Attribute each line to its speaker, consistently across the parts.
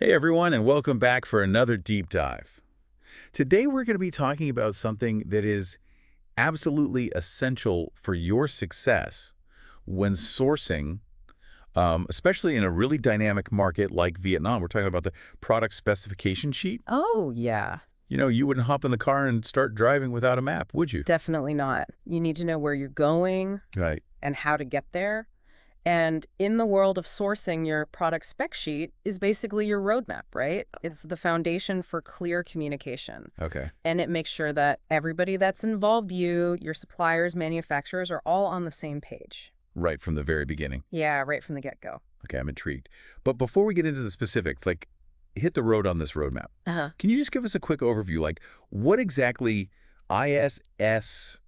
Speaker 1: Hey everyone, and welcome back for another deep dive. Today we're going to be talking about something that is absolutely essential for your success when sourcing, especially in a really dynamic market like Vietnam. We're talking about the product specification sheet.
Speaker 2: Oh, yeah.
Speaker 1: You know, you wouldn't hop in the car and start driving without a map, would you?
Speaker 2: Definitely not. You need to know where you're going
Speaker 1: Right.
Speaker 2: and how to get there. And in the world of sourcing, your product spec sheet is basically your roadmap, right? It's the foundation for clear communication.
Speaker 1: Okay.
Speaker 2: And it makes sure that everybody that's involved, your suppliers, manufacturers, are all on the same page.
Speaker 1: Right from the very beginning.
Speaker 2: Yeah, right from the get-go.
Speaker 1: Okay, I'm intrigued. But before we get into the specifics, like hit the road on this roadmap.
Speaker 2: Uh-huh.
Speaker 1: Can you just give us a quick overview? Like what exactly ISS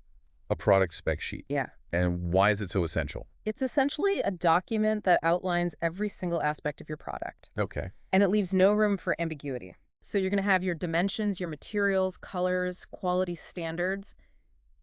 Speaker 1: a product spec sheet?
Speaker 2: Yeah.
Speaker 1: And why is it so essential?
Speaker 2: It's essentially a document that outlines every single aspect of your product.
Speaker 1: Okay.
Speaker 2: And it leaves no room for ambiguity. So you're going to have your dimensions, your materials, colors, quality standards.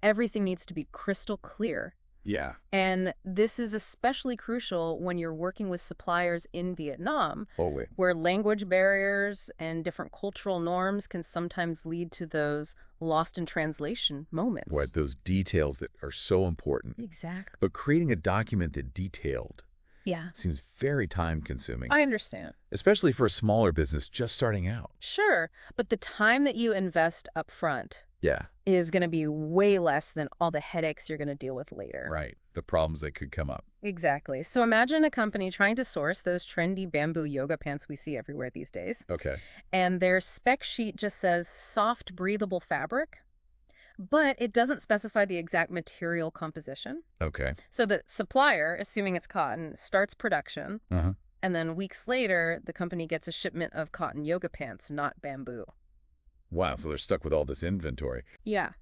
Speaker 2: Everything needs to be crystal clear.
Speaker 1: Yeah.
Speaker 2: And this is especially crucial when you're working with suppliers in Vietnam,
Speaker 1: Oh, wait.
Speaker 2: where language barriers and different cultural norms can sometimes lead to those lost in translation moments.
Speaker 1: What, those details that are so important.
Speaker 2: Exactly.
Speaker 1: But creating a document that detailed
Speaker 2: Yeah.
Speaker 1: seems very time consuming,
Speaker 2: I understand.
Speaker 1: especially for a smaller business just starting out.
Speaker 2: Sure, but the time that you invest up front
Speaker 1: Yeah.
Speaker 2: is going to be way less than all the headaches you're going to deal with later.
Speaker 1: Right. The problems that could come up.
Speaker 2: Exactly. So imagine a company trying to source those trendy bamboo yoga pants we see everywhere these days,
Speaker 1: Okay.
Speaker 2: and their spec sheet just says soft, breathable fabric, but it doesn't specify the exact material composition.
Speaker 1: Okay.
Speaker 2: So the supplier, assuming it's cotton, starts production,
Speaker 1: Uh-huh.
Speaker 2: and then weeks later, the company gets a shipment of cotton yoga pants, not bamboo.
Speaker 1: Wow, so they're stuck with all this inventory.
Speaker 2: Yeah.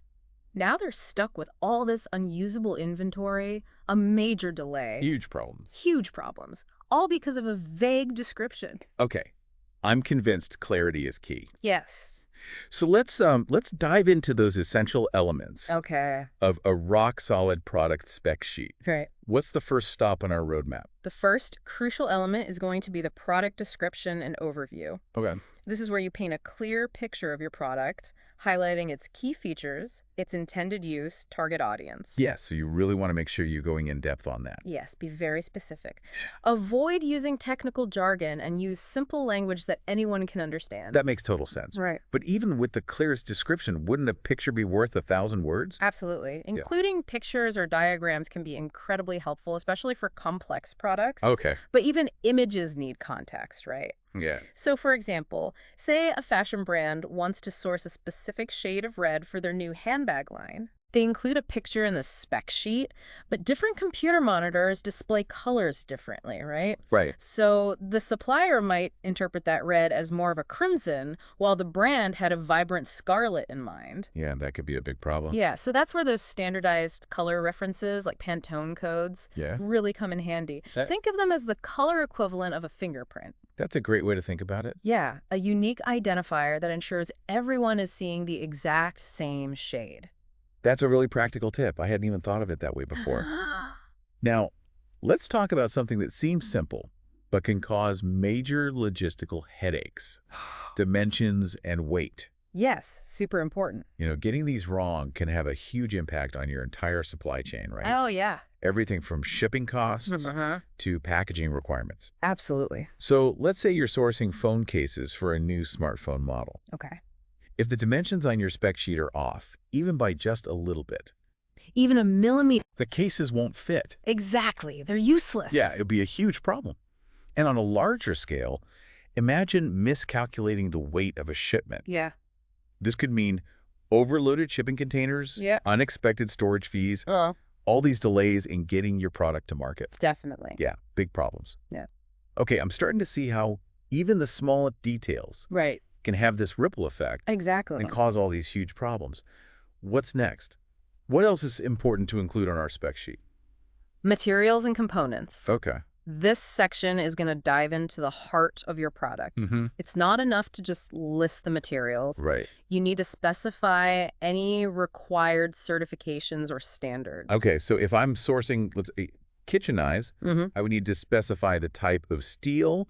Speaker 2: Now they're stuck with all this unusable inventory, a major delay,
Speaker 1: Huge problems.
Speaker 2: huge problems, all because of a vague description.
Speaker 1: Okay. I'm convinced clarity is key.
Speaker 2: Yes.
Speaker 1: So let's dive into those essential elements
Speaker 2: Okay.
Speaker 1: of a rock-solid product spec sheet.
Speaker 2: Right.
Speaker 1: What's the first stop on our roadmap?
Speaker 2: The first crucial element is going to be the product description and overview.
Speaker 1: Okay.
Speaker 2: This is where you paint a clear picture of your product, highlighting its key features, its intended use, target audience.
Speaker 1: Yes, so you really want to make sure you're going in depth on that.
Speaker 2: Yes, be very specific. Avoid using technical jargon and use simple language that anyone can understand.
Speaker 1: That makes total sense.
Speaker 2: Right.
Speaker 1: But even with the clearest description, wouldn't a picture be worth 1,000 words?
Speaker 2: Absolutely. Including pictures or diagrams can be incredibly helpful, especially for complex products.
Speaker 1: Okay.
Speaker 2: But even images need context, right?
Speaker 1: Yeah.
Speaker 2: So, for example, say a fashion brand wants to source a specific shade of red for their new handbag line. They include a picture in the spec sheet, but different computer monitors display colors differently, right?
Speaker 1: Right.
Speaker 2: So the supplier might interpret that red as more of a crimson, while the brand had a vibrant scarlet in mind.
Speaker 1: Yeah, that could be a big problem.
Speaker 2: Yeah, so that's where those standardized color references, like Pantone codes,
Speaker 1: Yeah.
Speaker 2: really come in handy.
Speaker 1: That-
Speaker 2: Think of them as the color equivalent of a fingerprint.
Speaker 1: That's a great way to think about it.
Speaker 2: Yeah, a unique identifier that ensures everyone is seeing the exact same shade.
Speaker 1: That's a really practical tip. I hadn't even thought of it that way before. Now, let's talk about something that seems simple, but can cause major logistical headaches. Dimensions and weight.
Speaker 2: Yes, super important.
Speaker 1: You know, getting these wrong can have a huge impact on your entire supply chain, right?
Speaker 2: Oh, yeah.
Speaker 1: Everything from shipping costs to packaging requirements.
Speaker 2: Absolutely.
Speaker 1: So let's say you're sourcing phone cases for a new smartphone model.
Speaker 2: Okay.
Speaker 1: If the dimensions on your spec sheet are off, even by just a little bit,
Speaker 2: Even a millimeter.
Speaker 1: the cases won't fit.
Speaker 2: Exactly. They're useless.
Speaker 1: Yeah, it would be a huge problem. And on a larger scale, imagine miscalculating the weight of a shipment.
Speaker 2: Yeah.
Speaker 1: This could mean overloaded shipping containers,
Speaker 2: Yeah.
Speaker 1: unexpected storage fees,
Speaker 2: Oh,
Speaker 1: all these delays in getting your product to market.
Speaker 2: definitely.
Speaker 1: Yeah, big problems.
Speaker 2: Yeah.
Speaker 1: Okay, I'm starting to see how even the smallest details
Speaker 2: Right.
Speaker 1: can have this ripple effect
Speaker 2: Exactly.
Speaker 1: and cause all these huge problems. What's next? What else is important to include on our spec sheet?
Speaker 2: Materials and components.
Speaker 1: Okay.
Speaker 2: This section is going to dive into the heart of your product.
Speaker 1: Mm-hmm.
Speaker 2: It's not enough to just list the materials.
Speaker 1: Right.
Speaker 2: You need to specify any required certifications or standards.
Speaker 1: Okay, so if I'm sourcing, let's say, kitchen knives,
Speaker 2: Mm-hmm.
Speaker 1: I would need to specify the type of steel,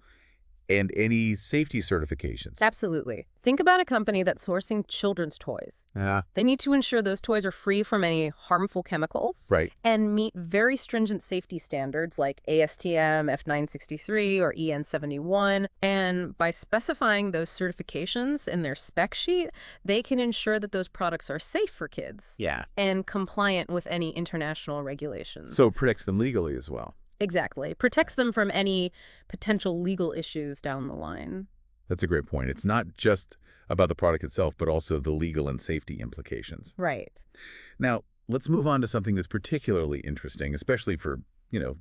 Speaker 1: And any safety certifications.
Speaker 2: Absolutely. Think about a company that's sourcing children's toys.
Speaker 1: Yeah.
Speaker 2: They need to ensure those toys are free from any harmful chemicals
Speaker 1: Right.
Speaker 2: and meet very stringent safety standards like ASTM F963 or EN71. And by specifying those certifications in their spec sheet, they can ensure that those products are safe for kids
Speaker 1: Yeah.
Speaker 2: and compliant with any international regulations.
Speaker 1: So it protects them legally as well.
Speaker 2: Exactly. Protects them from any potential legal issues down the line.
Speaker 1: That's a great point. It's not just about the product itself, but also the legal and safety implications.
Speaker 2: Right.
Speaker 1: Now, let's move on to something that's particularly interesting, especially for,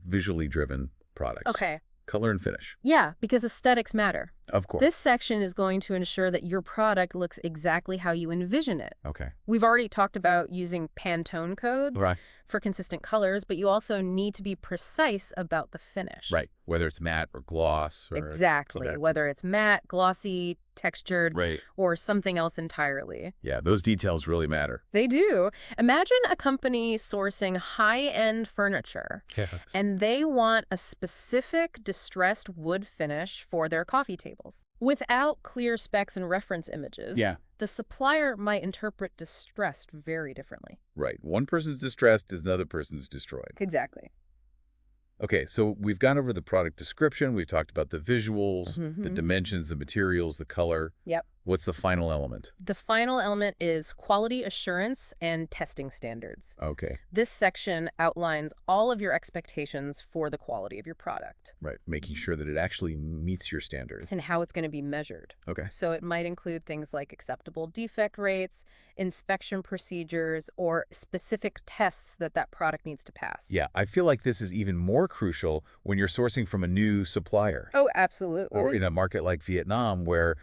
Speaker 1: visually driven products.
Speaker 2: Okay.
Speaker 1: Color and finish.
Speaker 2: Yeah, because aesthetics matter.
Speaker 1: Of course.
Speaker 2: This section is going to ensure that your product looks exactly how you envision it.
Speaker 1: Okay.
Speaker 2: We've already talked about using Pantone codes
Speaker 1: Right.
Speaker 2: for consistent colors, but you also need to be precise about the finish.
Speaker 1: Right. Whether it's matte or gloss or
Speaker 2: Exactly.
Speaker 1: okay.
Speaker 2: Whether it's matte, glossy, textured,
Speaker 1: Right.
Speaker 2: or something else entirely.
Speaker 1: Yeah, those details really matter.
Speaker 2: They do. Imagine a company sourcing high-end furniture,
Speaker 1: Yes.
Speaker 2: and they want a specific distressed wood finish for their coffee tables. Without clear specs and reference images,
Speaker 1: Yeah.
Speaker 2: the supplier might interpret distressed very differently.
Speaker 1: Right. One person's distressed is another person's destroyed.
Speaker 2: Exactly.
Speaker 1: Okay, so we've gone over the product description. We've talked about the visuals, the
Speaker 2: Mhm.
Speaker 1: dimensions, the materials, the color.
Speaker 2: Yep.
Speaker 1: What's the final element?
Speaker 2: The final element is quality assurance and testing standards.
Speaker 1: Okay,
Speaker 2: This section outlines all of your expectations for the quality of your product
Speaker 1: right. Making sure that it actually meets your standards.
Speaker 2: and how it's going to be measured.
Speaker 1: Okay.
Speaker 2: So it might include things like acceptable defect rates, inspection procedures, or specific tests that that product needs to pass.
Speaker 1: Yeah, I feel like this is even more crucial when you're sourcing from a new supplier
Speaker 2: Oh, absolutely.
Speaker 1: or in a market like Vietnam where,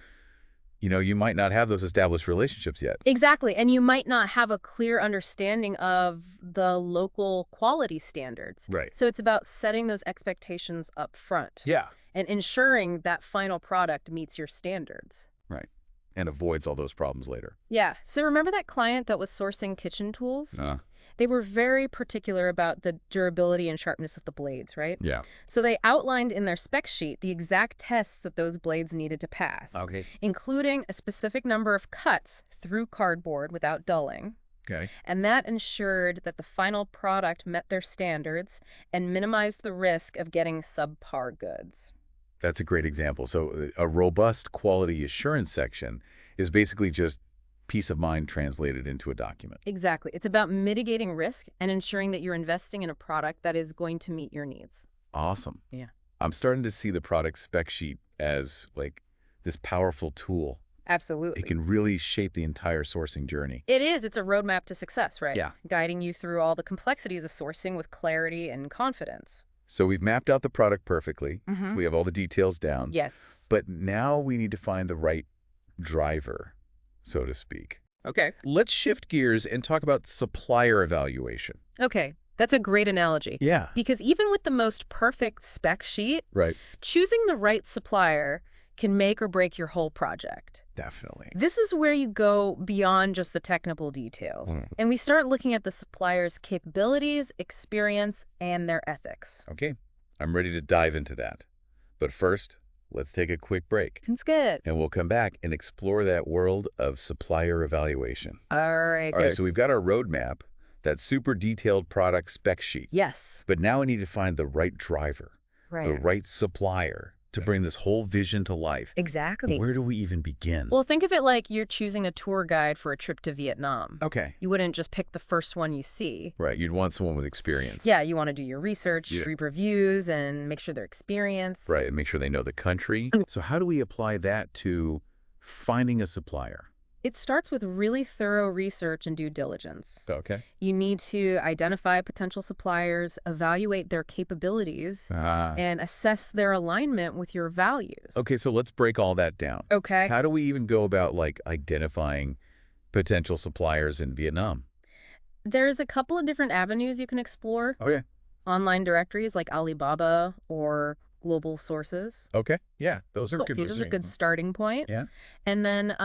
Speaker 1: you might not have those established relationships yet.
Speaker 2: Exactly. And you might not have a clear understanding of the local quality standards.
Speaker 1: Right.
Speaker 2: So it's about setting those expectations up front
Speaker 1: Yeah.
Speaker 2: and ensuring that final product meets your standards.
Speaker 1: Right. And avoids all those problems later.
Speaker 2: Yeah. So remember that client that was sourcing kitchen tools? They were very particular about the durability and sharpness of the blades, right?
Speaker 1: Yeah.
Speaker 2: So they outlined in their spec sheet the exact tests that those blades needed to pass,
Speaker 1: Okay.
Speaker 2: including a specific number of cuts through cardboard without dulling.
Speaker 1: Okay.
Speaker 2: And that ensured that the final product met their standards and minimized the risk of getting subpar goods.
Speaker 1: That's a great example. So a robust quality assurance section is basically just peace of mind translated into a document.
Speaker 2: Exactly. It's about mitigating risk and ensuring that you're investing in a product that is going to meet your needs.
Speaker 1: Awesome.
Speaker 2: Yeah.
Speaker 1: I'm starting to see the product spec sheet as like this powerful tool.
Speaker 2: Absolutely.
Speaker 1: It can really shape the entire sourcing journey.
Speaker 2: It is. It's a roadmap to success, right?
Speaker 1: Yeah.
Speaker 2: Guiding you through all the complexities of sourcing with clarity and confidence.
Speaker 1: So we've mapped out the product perfectly.
Speaker 2: Mm-hmm.
Speaker 1: We have all the details down.
Speaker 2: Yes.
Speaker 1: But now we need to find the right driver, so to speak.
Speaker 2: Okay.
Speaker 1: Let's shift gears and talk about supplier evaluation.
Speaker 2: Okay. That's a great analogy.
Speaker 1: Yeah.
Speaker 2: Because even with the most perfect spec sheet,
Speaker 1: Right.
Speaker 2: choosing the right supplier can make or break your whole project.
Speaker 1: Definitely.
Speaker 2: This is where you go beyond just the technical details, and we start looking at the supplier's capabilities, experience, and their ethics.
Speaker 1: Okay. I'm ready to dive into that. But first, let's take a quick break.
Speaker 2: That's good.
Speaker 1: And we'll come back and explore that world of supplier evaluation.
Speaker 2: All right.
Speaker 1: All right, so we've got our roadmap, that super detailed product spec sheet.
Speaker 2: Yes.
Speaker 1: But now we need to find the right driver, the right supplier to bring this whole vision to life.
Speaker 2: Exactly.
Speaker 1: Where do we even begin?
Speaker 2: Well, think of it like you're choosing a tour guide for a trip to Vietnam.
Speaker 1: Okay.
Speaker 2: You wouldn't just pick the first one you see.
Speaker 1: Right, you'd want someone with experience.
Speaker 2: Yeah, you want to do your research,
Speaker 1: Yeah.
Speaker 2: read reviews, and make sure they're experienced.
Speaker 1: Right, and make sure they know the country. So how do we apply that to finding a supplier?
Speaker 2: It starts with really thorough research and due diligence.
Speaker 1: Okay.
Speaker 2: You need to identify potential suppliers, evaluate their capabilities, and assess their alignment with your values.
Speaker 1: Okay, so let's break all that down.
Speaker 2: Okay.
Speaker 1: How do we even go about, identifying potential suppliers in Vietnam?
Speaker 2: There's a couple of different avenues you can explore.
Speaker 1: Oh, yeah.
Speaker 2: Online directories like Alibaba or global sources.
Speaker 1: Okay. Yeah, those are good.
Speaker 2: Those are a good starting point.
Speaker 1: Yeah.
Speaker 2: And then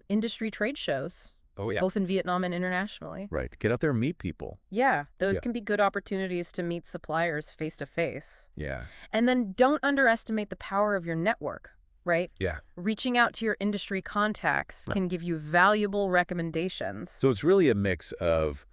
Speaker 2: industry trade shows,
Speaker 1: Oh, yeah.
Speaker 2: both in Vietnam and internationally.
Speaker 1: Right. Get out there and meet people.
Speaker 2: Yeah, those
Speaker 1: Yeah.
Speaker 2: can be good opportunities to meet suppliers face to face.
Speaker 1: Yeah.
Speaker 2: And then don't underestimate the power of your network, right?
Speaker 1: Yeah.
Speaker 2: Reaching out to your industry contacts can give you valuable recommendations.
Speaker 1: So it's really a mix of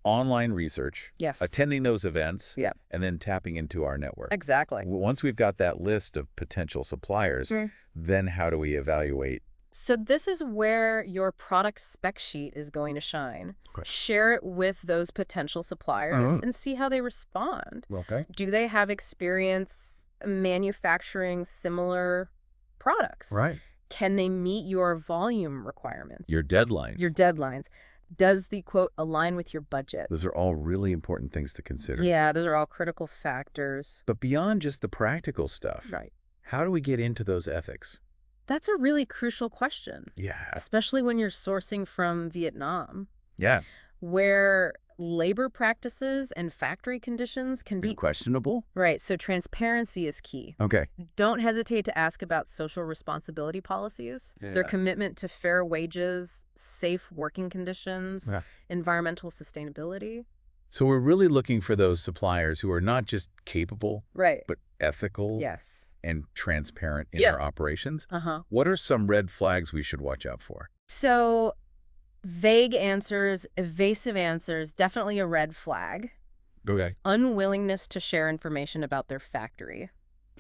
Speaker 1: online research,
Speaker 2: Yes.
Speaker 1: attending those events,
Speaker 2: Yep.
Speaker 1: and then tapping into our network.
Speaker 2: Exactly.
Speaker 1: Once we've got that list of potential suppliers, then how do we evaluate?
Speaker 2: So this is where your product spec sheet is going to shine.
Speaker 1: Okay.
Speaker 2: Share it with those potential suppliers and see how they respond.
Speaker 1: Okay.
Speaker 2: Do they have experience manufacturing similar products?
Speaker 1: Right.
Speaker 2: Can they meet your volume requirements?
Speaker 1: Your deadlines.
Speaker 2: Your deadlines. Does the quote align with your budget?
Speaker 1: Those are all really important things to consider.
Speaker 2: Yeah, those are all critical factors.
Speaker 1: But beyond just the practical stuff,
Speaker 2: Right.
Speaker 1: how do we get into those ethics?
Speaker 2: That's a really crucial question,
Speaker 1: Yeah.
Speaker 2: especially when you're sourcing from Vietnam,
Speaker 1: Yeah.
Speaker 2: where labor practices and factory conditions can be
Speaker 1: questionable?
Speaker 2: right. So transparency is key.
Speaker 1: Okay.
Speaker 2: Don't hesitate to ask about social responsibility policies, their commitment to fair wages, safe working conditions, environmental sustainability.
Speaker 1: So we're really looking for those suppliers who are not just capable,
Speaker 2: Right.
Speaker 1: but ethical
Speaker 2: Yes.
Speaker 1: and transparent in
Speaker 2: Yeah.
Speaker 1: their operations.
Speaker 2: Uh-huh.
Speaker 1: What are some red flags we should watch out for?
Speaker 2: So vague answers, evasive answers, definitely a red flag.
Speaker 1: Okay.
Speaker 2: Unwillingness to share information about their factory.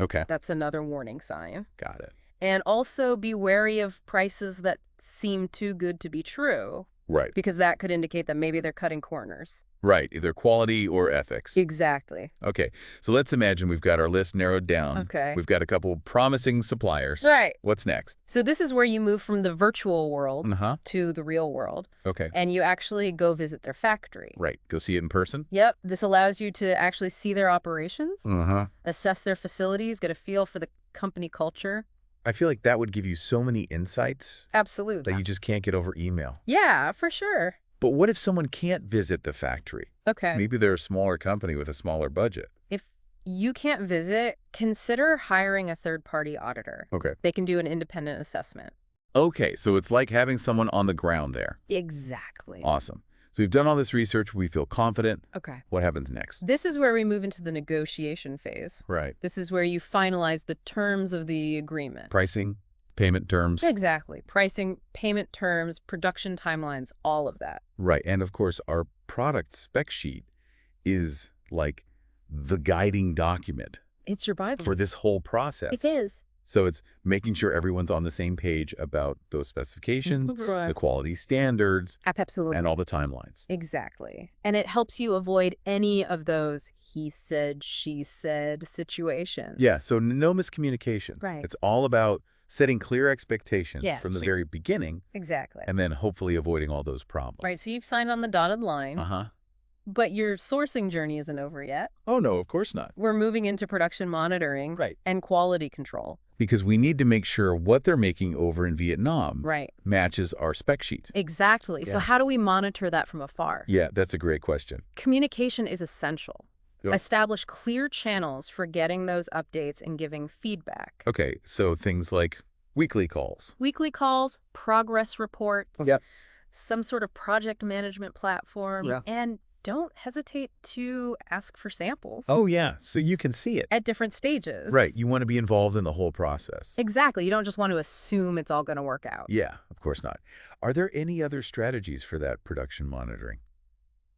Speaker 1: Okay.
Speaker 2: That's another warning sign.
Speaker 1: Got it.
Speaker 2: And also be wary of prices that seem too good to be true,
Speaker 1: Right.
Speaker 2: because that could indicate that maybe they're cutting corners.
Speaker 1: Right. Either quality or ethics.
Speaker 2: Exactly.
Speaker 1: Okay. So let's imagine we've got our list narrowed down.
Speaker 2: Okay.
Speaker 1: We've got a couple promising suppliers.
Speaker 2: Right.
Speaker 1: What's next?
Speaker 2: So this is where you move from the virtual world
Speaker 1: Uh-huh.
Speaker 2: to the real world,
Speaker 1: Okay.
Speaker 2: and you actually go visit their factory.
Speaker 1: Right. Go see it in person?
Speaker 2: Yep. This allows you to actually see their operations,
Speaker 1: Uh-huh.
Speaker 2: assess their facilities, get a feel for the company culture.
Speaker 1: I feel like that would give you so many insights
Speaker 2: Absolutely.
Speaker 1: that you just can't get over email.
Speaker 2: Yeah, for sure.
Speaker 1: But what if someone can't visit the factory?
Speaker 2: Okay.
Speaker 1: Maybe they're a smaller company with a smaller budget.
Speaker 2: If you can't visit, consider hiring a third-party auditor.
Speaker 1: Okay.
Speaker 2: They can do an independent assessment.
Speaker 1: Okay, so it's like having someone on the ground there.
Speaker 2: Exactly.
Speaker 1: Awesome. So we've done all this research. We feel confident.
Speaker 2: Okay.
Speaker 1: What happens next?
Speaker 2: This is where we move into the negotiation phase.
Speaker 1: Right.
Speaker 2: This is where you finalize the terms of the agreement.
Speaker 1: Pricing, payment terms.
Speaker 2: Exactly. Pricing, payment terms, production timelines, all of that.
Speaker 1: Right. And of course, our product spec sheet is like the guiding document
Speaker 2: It's your Bible.
Speaker 1: for this whole process.
Speaker 2: It is.
Speaker 1: So it's making sure everyone's on the same page about those specifications, the quality standards,
Speaker 2: Absolutely.
Speaker 1: and all the timelines.
Speaker 2: Exactly. And it helps you avoid any of those he said, she said situations.
Speaker 1: Yeah, so no miscommunications.
Speaker 2: Right.
Speaker 1: It's all about setting clear expectations
Speaker 2: Yeah.
Speaker 1: from the very beginning
Speaker 2: Exactly.
Speaker 1: and then hopefully avoiding all those problems.
Speaker 2: Right. So you've signed on the dotted line,
Speaker 1: Uh-huh.
Speaker 2: but your sourcing journey isn't over yet.
Speaker 1: Oh, no, of course not.
Speaker 2: We're moving into production monitoring
Speaker 1: Right.
Speaker 2: and quality control.
Speaker 1: Because we need to make sure what they're making over in Vietnam
Speaker 2: Right.
Speaker 1: matches our spec sheet.
Speaker 2: Exactly. So
Speaker 1: Yeah.
Speaker 2: how do we monitor that from afar?
Speaker 1: Yeah, that's a great question.
Speaker 2: Communication is essential.
Speaker 1: Yep.
Speaker 2: Establish clear channels for getting those updates and giving feedback.
Speaker 1: Okay, so things like weekly calls.
Speaker 2: Weekly calls, progress reports,
Speaker 1: Yep.
Speaker 2: some sort of project management platform,
Speaker 1: Yeah.
Speaker 2: and don't hesitate to ask for samples.
Speaker 1: Oh, yeah, so you can see it.
Speaker 2: At different stages.
Speaker 1: Right, you want to be involved in the whole process.
Speaker 2: Exactly. You don't just want to assume it's all going to work out.
Speaker 1: Yeah, of course not. Are there any other strategies for that production monitoring?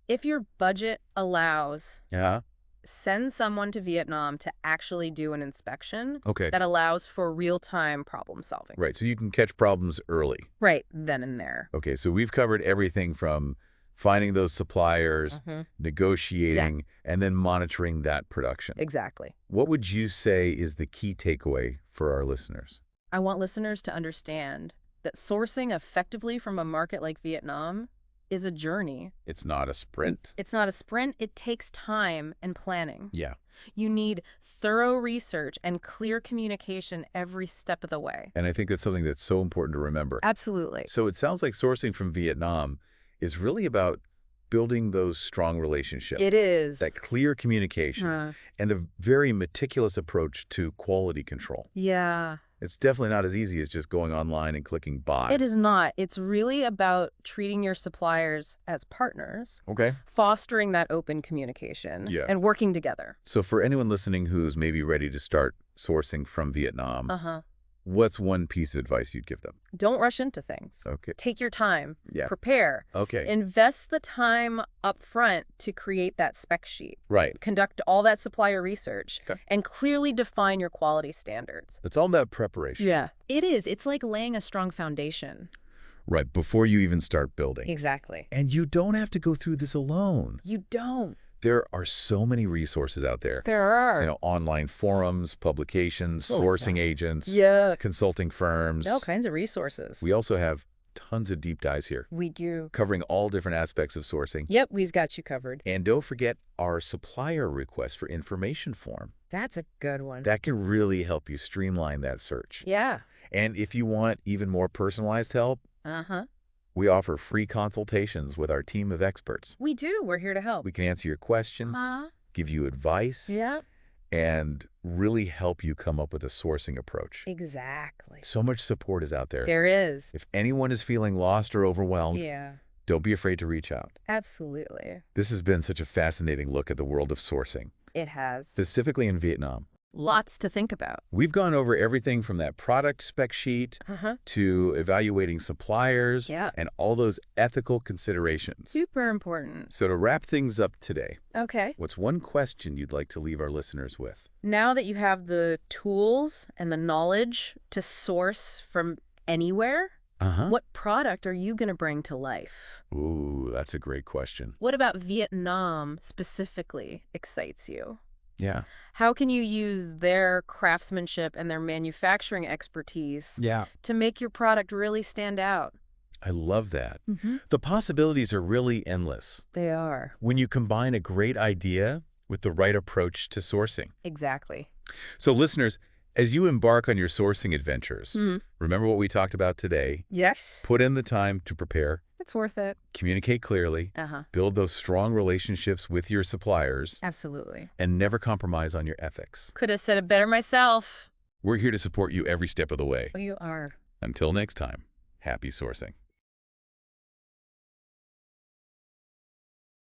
Speaker 2: If your budget allows,
Speaker 1: Yeah.
Speaker 2: send someone to Vietnam to actually do an inspection
Speaker 1: Okay.
Speaker 2: that allows for real-time problem solving.
Speaker 1: Right, so you can catch problems early.
Speaker 2: Right, then and there.
Speaker 1: Okay, so we've covered everything from finding those suppliers, negotiating, and then monitoring that production.
Speaker 2: Exactly.
Speaker 1: What would you say is the key takeaway for our listeners?
Speaker 2: I want listeners to understand that sourcing effectively from a market like Vietnam is a journey.
Speaker 1: It's not a sprint.
Speaker 2: It's not a sprint. It takes time and planning.
Speaker 1: Yeah.
Speaker 2: You need thorough research and clear communication every step of the way.
Speaker 1: And I think that's something that's so important to remember.
Speaker 2: Absolutely.
Speaker 1: So it sounds like sourcing from Vietnam is really about building those strong relationships.
Speaker 2: It is.
Speaker 1: That clear communication and a very meticulous approach to quality control.
Speaker 2: Yeah.
Speaker 1: It's definitely not as easy as just going online and clicking buy.
Speaker 2: It is not. It's really about treating your suppliers as partners,
Speaker 1: Okay.
Speaker 2: fostering that open communication,
Speaker 1: Yeah.
Speaker 2: and working together.
Speaker 1: So for anyone listening who's maybe ready to start sourcing from Vietnam, What's one piece of advice you'd give them?
Speaker 2: Don't rush into things.
Speaker 1: Okay.
Speaker 2: Take your time.
Speaker 1: Yeah.
Speaker 2: Prepare.
Speaker 1: Okay.
Speaker 2: Invest the time up front to create that spec sheet.
Speaker 1: Right.
Speaker 2: Conduct all that supplier research.
Speaker 1: Okay.
Speaker 2: And clearly define your quality standards.
Speaker 1: It's all about preparation.
Speaker 2: Yeah. It is. It's like laying a strong foundation.
Speaker 1: Right, before you even start building.
Speaker 2: Exactly.
Speaker 1: And you don't have to go through this alone.
Speaker 2: You don't.
Speaker 1: There are so many resources out there.
Speaker 2: There are.
Speaker 1: Online forums, publications, sourcing agents,
Speaker 2: Yeah.
Speaker 1: consulting firms.
Speaker 2: All kinds of resources.
Speaker 1: We also have tons of deep dives here,
Speaker 2: We do.
Speaker 1: covering all different aspects of sourcing.
Speaker 2: Yep, we've got you covered.
Speaker 1: And don't forget our supplier request for information form.
Speaker 2: That's a good one.
Speaker 1: That can really help you streamline that search.
Speaker 2: Yeah.
Speaker 1: And if you want even more personalized help,
Speaker 2: Uh-huh.
Speaker 1: we offer free consultations with our team of experts.
Speaker 2: We do. We're here to help.
Speaker 1: We can answer your questions, give you advice,
Speaker 2: Yeah.
Speaker 1: and really help you come up with a sourcing approach.
Speaker 2: Exactly.
Speaker 1: So much support is out there.
Speaker 2: There is.
Speaker 1: If anyone is feeling lost or overwhelmed,
Speaker 2: Yeah.
Speaker 1: don't be afraid to reach out.
Speaker 2: Absolutely.
Speaker 1: This has been such a fascinating look at the world of sourcing,
Speaker 2: It has.
Speaker 1: specifically in Vietnam.
Speaker 2: Lots to think about.
Speaker 1: We've gone over everything from that product spec sheet
Speaker 2: Uh-huh.
Speaker 1: to evaluating suppliers
Speaker 2: Yeah.
Speaker 1: and all those ethical considerations.
Speaker 2: Super important.
Speaker 1: So to wrap things up today,
Speaker 2: Okay.
Speaker 1: what's one question you'd like to leave our listeners with?
Speaker 2: Now that you have the tools and the knowledge to source from anywhere, what product are you going to bring to life?
Speaker 1: Ooh, that's a great question.
Speaker 2: What about Vietnam specifically excites you?
Speaker 1: Yeah.
Speaker 2: How can you use their craftsmanship and their manufacturing expertise
Speaker 1: Yeah.
Speaker 2: to make your product really stand out?
Speaker 1: I love that.
Speaker 2: Mm-hmm.
Speaker 1: The possibilities are really endless
Speaker 2: They are.
Speaker 1: when you combine a great idea with the right approach to sourcing.
Speaker 2: Exactly.
Speaker 1: So listeners, as you embark on your sourcing adventures, remember what we talked about today.
Speaker 2: Yes.
Speaker 1: Put in the time to prepare,
Speaker 2: It's worth it.
Speaker 1: communicate clearly,
Speaker 2: Uh-huh.
Speaker 1: build those strong relationships with your suppliers,
Speaker 2: Absolutely.
Speaker 1: and never compromise on your ethics.
Speaker 2: Could have said it better myself.
Speaker 1: We're here to support you every step of the way.
Speaker 2: You are.
Speaker 1: Until next time, happy sourcing.